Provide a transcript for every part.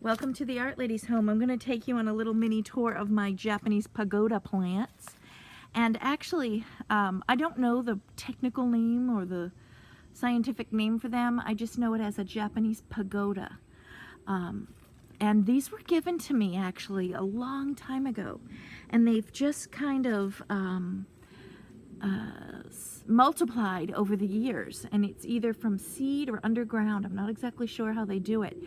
Welcome to the Art Lady's home. I'm going to take you on a little mini tour of my Japanese pagoda plants. And actually, I don't know the technical name or the scientific name for them. I just know it as a Japanese pagoda. And these were given to me actually a long time ago. And they've just kind of multiplied over the years. And it's either from seed or underground. I'm not exactly sure how they do it.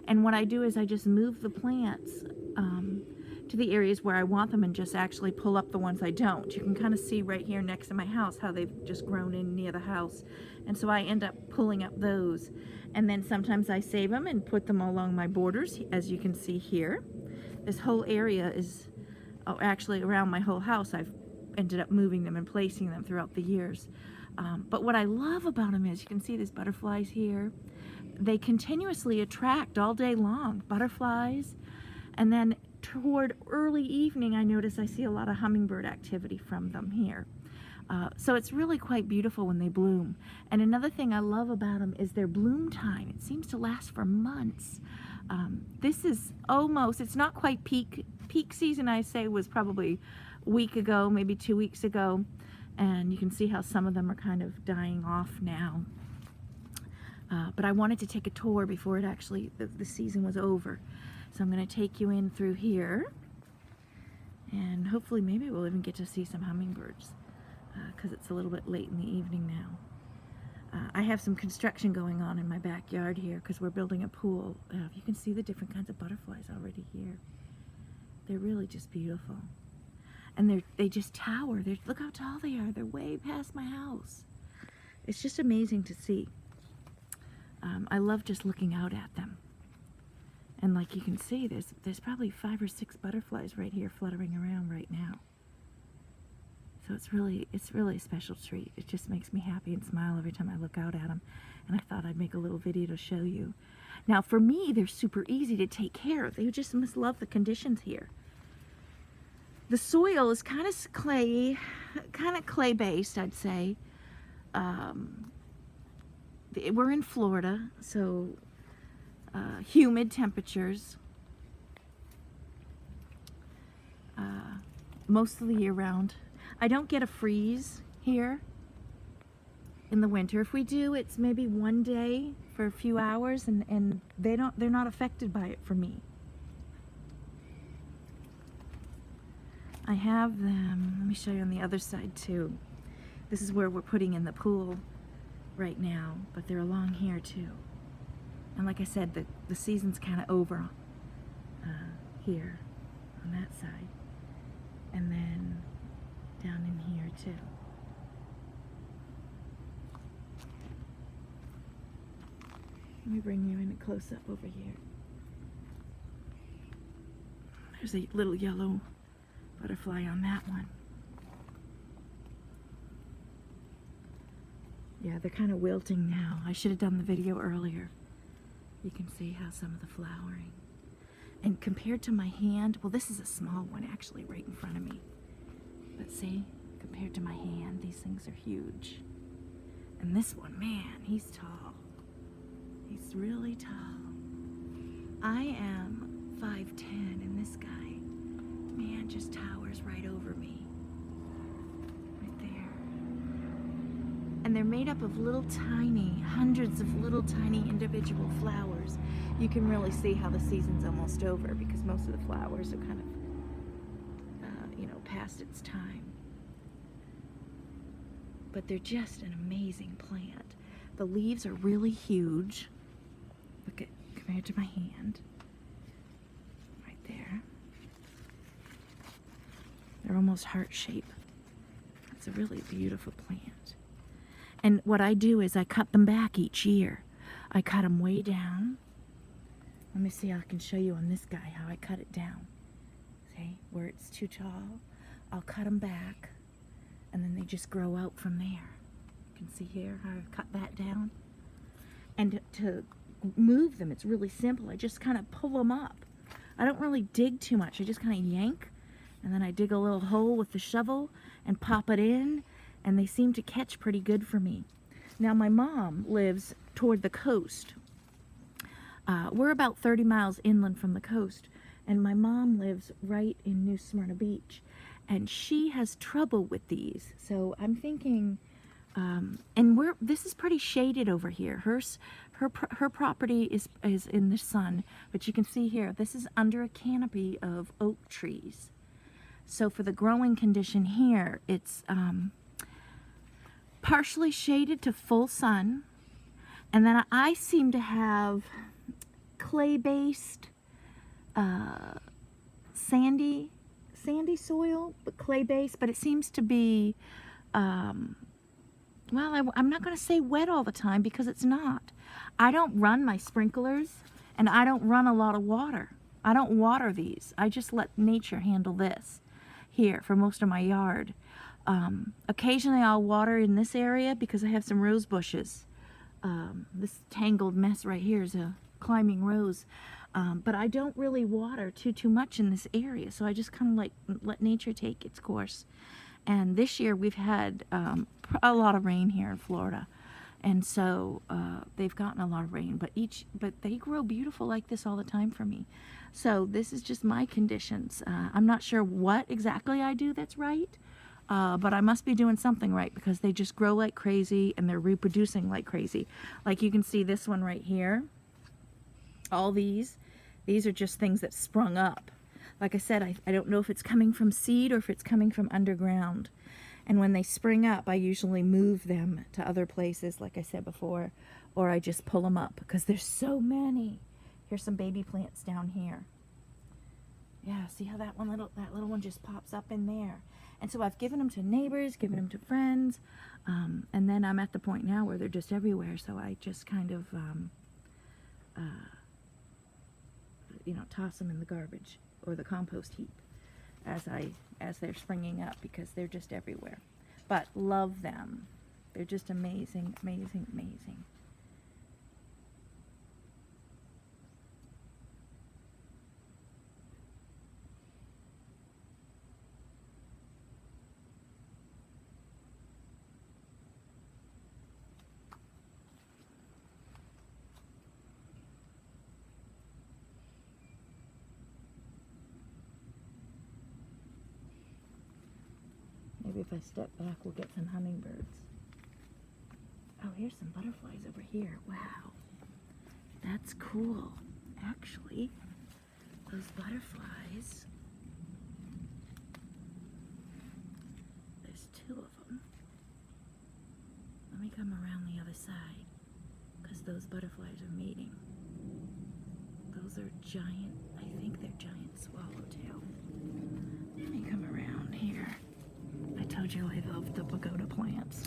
And what I do is I just move the plants to the areas where I want them and just actually pull up the ones I don't. You can kind of see right here next to my house how they've just grown in near the house. And so I end up pulling up those. And then sometimes I save them and put them along my borders, as you can see here. This whole area is actually around my whole house. I've ended up moving them and placing them throughout the years. But what I love about them is, you can see there's butterflies here. They continuously attract all day long, butterflies. And then toward early evening, I notice I see a lot of hummingbird activity from them here. So it's really quite beautiful when they bloom. And another thing I love about them is their bloom time. It seems to last for months. This is almost, it's not quite peak season. I say was probably a week ago, maybe 2 weeks ago. And you can see how some of them are kind of dying off now. But I wanted to take a tour before it actually, the season was over. So I'm going to take you in through here. And hopefully maybe we'll even get to see some hummingbirds. Because it's a little bit late in the evening now. I have some construction going on in my backyard here because we're building a pool. You can see the different kinds of butterflies already here. They're really just beautiful. And they just tower. Look how tall they are. They're way past my house. It's just amazing to see. I love just looking out at them. And like you can see, there's probably 5 or 6 butterflies right here fluttering around right now. So it's really a special treat. It just makes me happy and smile every time I look out at them. And I thought I'd make a little video to show you. Now for me, they're super easy to take care of. They just must love the conditions here. The soil is kind of clay based, I'd say. We're in Florida, so humid temperatures most of the year round. I don't get a freeze here in the winter. If we do, it's maybe one day for a few hours, and they're not affected by it for me. I have them, let me show you on the other side too. This is where we're putting in the pool right now, but they're along here too. And like I said, the season's kind of over here on that side. And then down in here too. Let me bring you in a close-up over here. There's a little yellow butterfly on that one. Yeah, they're kind of wilting now. I should have done the video earlier. You can see how some of the flowering. And compared to my hand, well, this is a small one actually right in front of me. But see, compared to my hand, these things are huge. And this one, man, he's tall. He's really tall. I am 5'10", and this guy, man, just towers right over me. Right there. And they're made up of little tiny, hundreds of little tiny individual flowers. You can really see how the season's almost over because most of the flowers are kind of, past its time. But they're just an amazing plant. The leaves are really huge. Look at, compared to my hand. Right there. They're almost heart-shaped. It's a really beautiful plant. And what I do is I cut them back each year. I cut them way down. Let me see how I can show you on this guy how I cut it down. See, where it's too tall, I'll cut them back, and then they just grow out from there. You can see here how I've cut that down. And to move them, it's really simple. I just kind of pull them up. I don't really dig too much. I just kind of yank, and then I dig a little hole with the shovel and pop it in, and they seem to catch pretty good for me. Now my mom lives toward the coast, We're about 30 miles inland from the coast, and my mom lives right in New Smyrna Beach, and she has trouble with these. So I'm thinking, and this is pretty shaded over here. Her property is in the sun, but you can see here, this is under a canopy of oak trees. So for the growing condition here, it's partially shaded to full sun, and then I seem to have clay-based, sandy soil, but clay-based, but it seems to be, well, I'm not going to say wet all the time because it's not. I don't run my sprinklers, and I don't run a lot of water. I don't water these. I just let nature handle this here for most of my yard. Occasionally I'll water in this area because I have some rose bushes. This tangled mess right here is a climbing rose. But I don't really water too much in this area, so I just kind of like let nature take its course. And this year we've had a lot of rain here in Florida, and so they've gotten a lot of rain. But they grow beautiful like this all the time for me. So this is just my conditions. I'm not sure what exactly I do that's right, but I must be doing something right because they just grow like crazy and they're reproducing like crazy. Like you can see this one right here. All these are just things that sprung up. Like I said, I don't know if it's coming from seed or if it's coming from underground. And when they spring up, I usually move them to other places, like I said before, or I just pull them up because there's so many. Here's some baby plants down here. Yeah, see how that little one just pops up in there. And so I've given them to neighbors, given them to friends, and then I'm at the point now where they're just everywhere. So I just kind of toss them in the garbage or the compost heap as they're springing up because they're just everywhere. But love them. They're just amazing, amazing, amazing. Maybe if I step back, we'll get some hummingbirds. Oh, here's some butterflies over here. Wow. That's cool. Actually, those butterflies, there's two of them. Let me come around the other side because those butterflies are mating. Those are giant, I think they're giant swallowtail. Let me come around here. I told you I love the pagoda plants.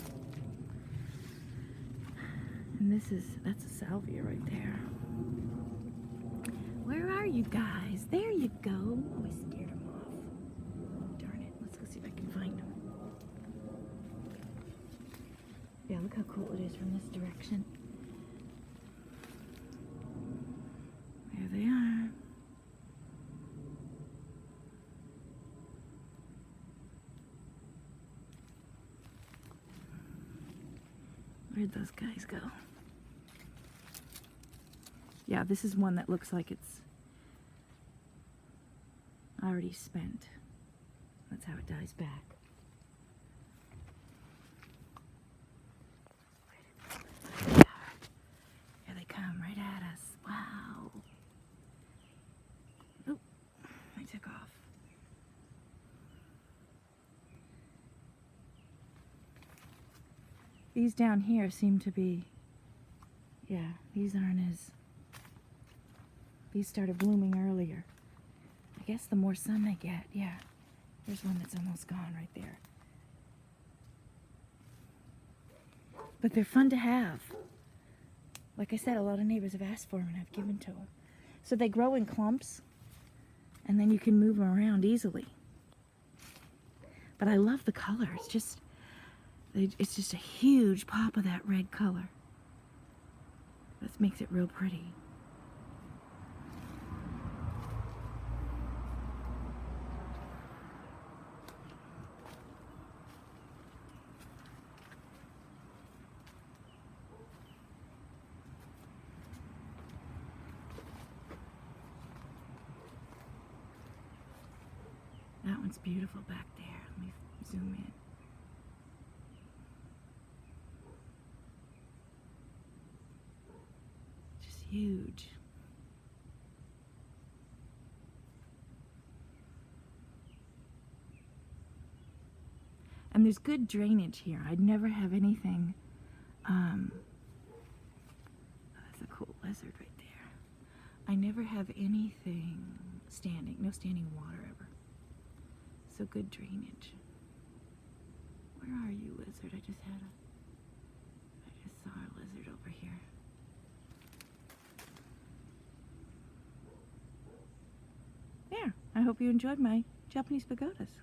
And that's a salvia right there. Where are you guys? There you go. Oh, I scared them off. Darn it. Let's go see if I can find them. Yeah, look how cool it is from this direction. There they are. Where'd those guys go? Yeah, this is one that looks like it's already spent. That's how it dies back. Here they come, right at us. Wow. Oop, I took off. These down here seem to be, yeah, these started blooming earlier. I guess the more sun they get, yeah. There's one that's almost gone right there. But they're fun to have. Like I said, a lot of neighbors have asked for them and I've given to them. So they grow in clumps and then you can move them around easily. But I love the color. It's just a huge pop of that red color. That makes it real pretty. It's beautiful back there. Let me zoom in. Just huge. And there's good drainage here. I'd never have anything. Oh, that's a cool lizard right there. I never have anything standing, no standing water ever. So good drainage. Where are you, lizard? I just saw a lizard over here. There. I hope you enjoyed my Japanese pagodas.